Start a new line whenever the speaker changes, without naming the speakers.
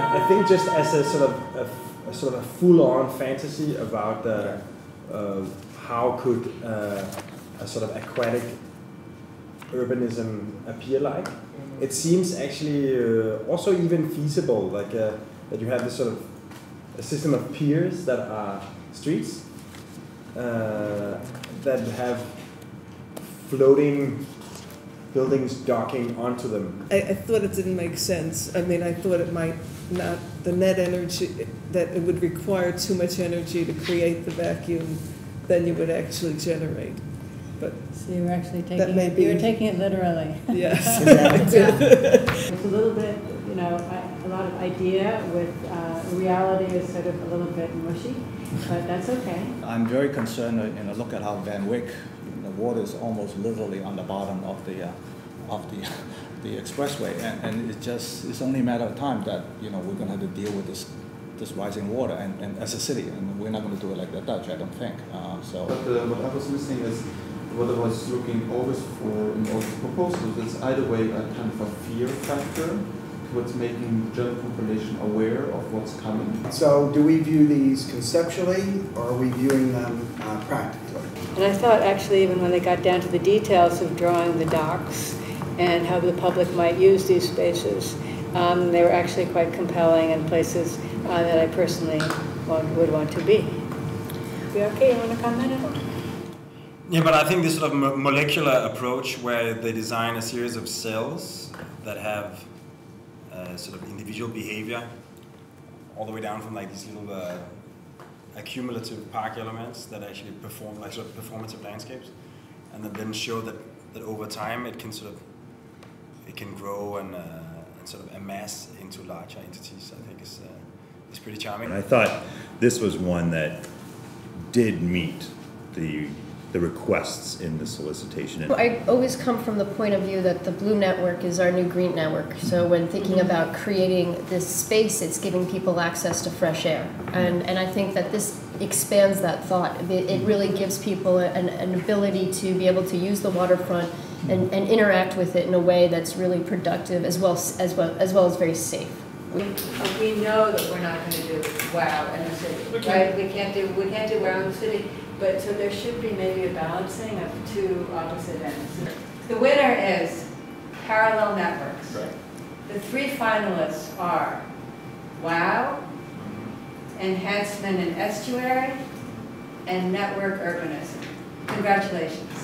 I think just as a sort of full-on fantasy about how could a sort of aquatic urbanism appear like. It seems actually also even feasible, like that you have this sort of a system of piers that are streets that have floating buildings docking onto them.
I thought it didn't make sense. I mean, I thought it might not, the net energy, that it would require too much energy to create the vacuum than you would actually generate. But
so you were actually taking it, you were taking it literally.
Yes.
It's a little bit, you know, a lot of idea with reality is sort of a little bit mushy, but that's okay.
I'm very concerned, you know, look at how Van Wyck, the water is almost literally on the bottom of the expressway, and it's only a matter of time that, you know, we're going to have to deal with this rising water, and as a city, and we're not going to do it like the Dutch, I don't think. So. But
what I was missing is what I was looking always for in all the proposals is either way a kind of a fear factor towards making the general population aware of what's coming.
So do we view these conceptually, or are we viewing them practically?
And I thought actually even when they got down to the details of drawing the docks and how the public might use these spaces, they were actually quite compelling and places that I personally would want to be. Bjarke, you want to comment at all?
Yeah, but I think this sort of molecular approach where they design a series of cells that have sort of individual behavior, all the way down from like these little accumulative park elements that actually perform like sort of performative landscapes, and then show that over time it can grow and sort of amass into larger entities. I think is pretty charming.
I thought this was one that did meet the requests in the solicitation.
I always come from the point of view that the blue network is our new green network. So when thinking about creating this space, it's giving people access to fresh air. And I think that this expands that thought. It really gives people an ability to be able to use the waterfront and interact with it in a way that's really productive as well as very safe.
We know that we're not going to do wow in the city, right? We can't do wow in the city. But so there should be maybe a balancing of two opposite ends. The winner is parallel networks. Right. The three finalists are WOW, Enhancement and Estuary, and Network Urbanism. Congratulations.